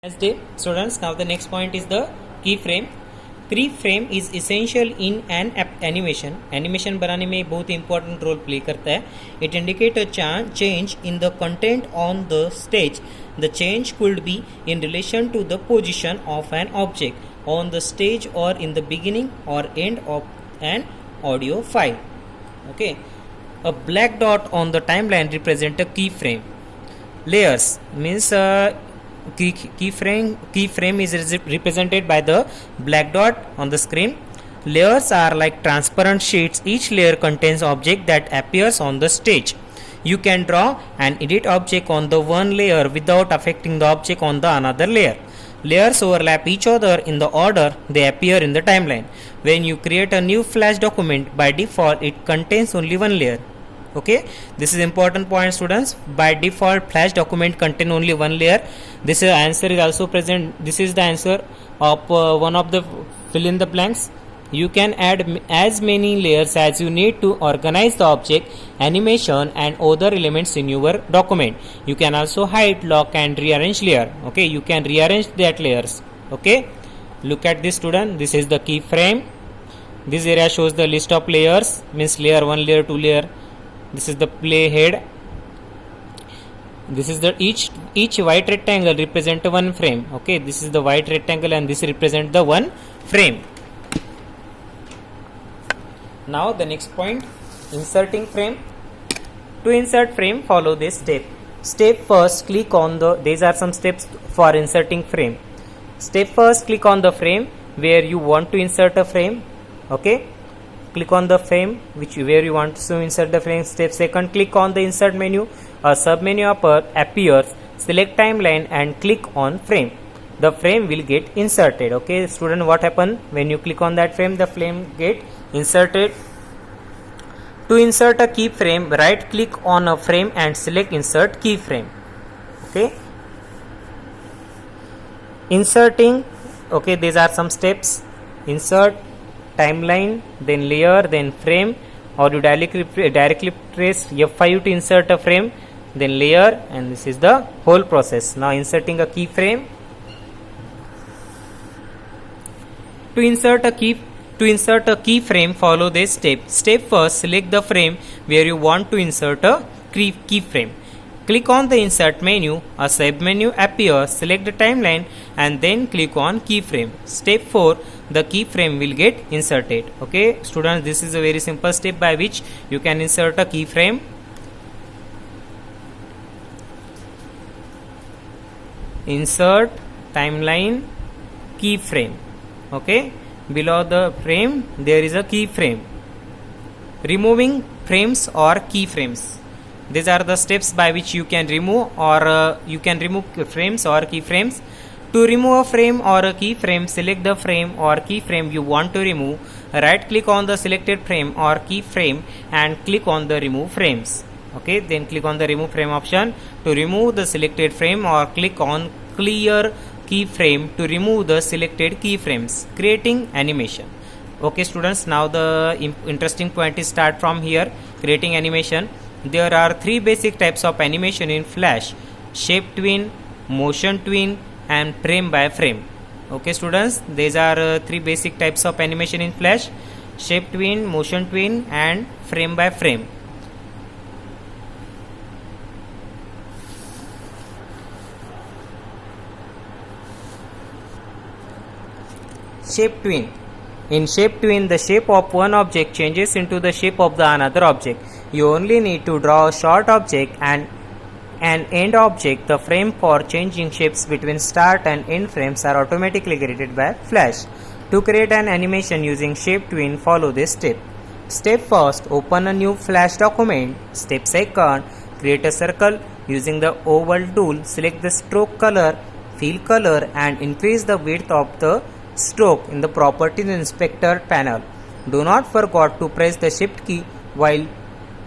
Nice day, students. Now the next point is the keyframe. Keyframe is essential in an animation. Animation बनाने में बहुत important role play करता है. It indicates a change in the content on the stage. The change could be in relation to the position of an object on the stage or in the beginning or end of an audio file. Okay. A black dot on the timeline represents a keyframe. Layers means keyframe is represented by the black dot on the screen. Layers are like transparent sheets. Each layer contains object that appears on the stage. You can draw and edit object on the one layer without affecting the object on the another layer. Layers overlap each other in the order they appear in the timeline. When you create a new Flash document, by default it contains only one layer. Okay, this is important point, students. By default Flash document contain only one layer. This answer is also present. This is the answer of one of the fill in the blanks. You can add as many layers as you need to organize the object, animation and other elements in your document. You can also hide, lock and rearrange layer. Okay, you can rearrange that layers. Okay, look at this, student. This is the keyframe. This area shows the list of layers, means layer 1, layer 2, layer. This is the playhead. This is the each white rectangle represent one frame. Okay, this is the white rectangle and this represent the one frame. Now the next point, inserting frame. To insert frame, follow this step. Step first, click on the. These are some steps for inserting frame. Step first, click on the frame where you want to insert a frame. Okay. Click on the frame where you want to insert the frame. Step second, click on the insert menu. A sub menu appears. Select timeline and click on frame. The frame will get inserted. Okay, student, what happen when you click on that frame? The frame get inserted. To insert a keyframe, right click on a frame and select insert keyframe. Okay, inserting. Okay, these are some steps. Insert, timeline, then layer, then frame, or you directly press F5 to insert a frame, then layer, and this is the whole process. Now inserting a keyframe. To insert a keyframe, follow this step. Step first, select the frame where you want to insert a keyframe. Click on the insert menu, a sub menu appears, select the timeline and then click on keyframe. Step 4, the keyframe will get inserted. Okay, students, this is a very simple step by which you can insert a keyframe. Insert, timeline, keyframe. Okay, below the frame there is a keyframe. Removing frames or keyframes. These are the steps by which you can remove frames or keyframes. To remove a frame or a keyframe, select the frame or keyframe you want to remove. Right click on the selected frame or keyframe and click on the remove frames. Okay, then click on the remove frame option to remove the selected frame, or click on clear keyframe to remove the selected keyframes, creating animation. Okay, students, now the interesting point is start from here. Creating animation. There are 3 basic types of animation in Flash: shape tween, motion tween and frame by frame. Okay, students, these are 3 basic types of animation in Flash: shape tween, motion tween and frame by frame. Shape tween. In shape tween, the shape of one object changes into the shape of the another object. You only need to draw a short object and an end object. The frame for changing shapes between start and end frames are automatically created by Flash. To create an animation using shape tween, follow this step. Step first, open a new Flash document. Step second, create a circle using the oval tool. Select the stroke color, fill color and increase the width of the stroke in the properties inspector panel. Do not forget to press the shift key while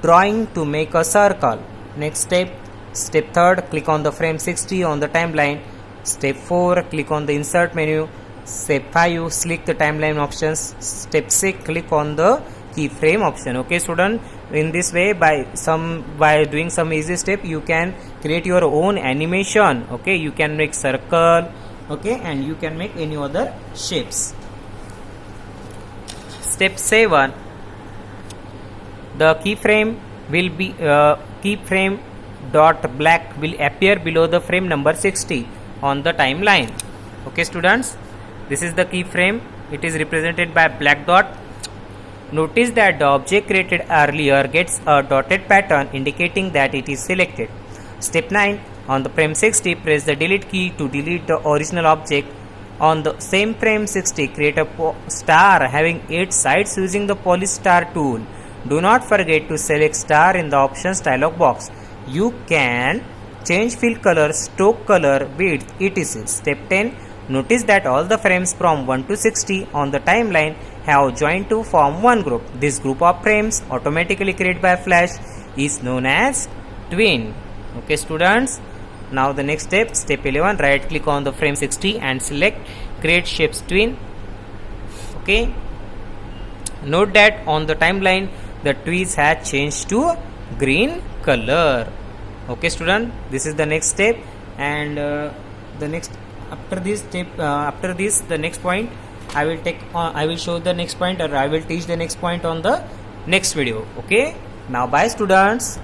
drawing to make a circle. Next step, step 3rd, click on the frame 60 on the timeline. Step 4, click on the insert menu. Step 5, select the timeline options. Step 6, click on the keyframe option. Okay, student, in this way, by doing some easy step, you can create your own animation. Okay, you can make circle okay, and you can make any other shapes. Step 7, the keyframe will be keyframe dot black will appear below the frame number 60 on the timeline. Okay students, this is the keyframe. It is represented by black dot. Notice that the object created earlier gets a dotted pattern indicating that it is selected. Step 9, on the frame 60, press the delete key to delete the original object. On the same frame 60, create a star having 8 sides using the polish star tool. Do not forget to select star in the options dialog box. You can change fill color, stroke color, width, etc. Step 10, notice that all the frames from 1 to 60 on the timeline have joined to form one group. This group of frames automatically created by Flash is known as twin. Okay students, now the next step, step 11, right click on the frame 60 and select create shapes twin. Okay, note that on the timeline the trees has changed to green color. Okay student, this is the next step, and the next after this step after this the next point I will show the next point, or I will teach the next point on the next video. Okay, now bye students.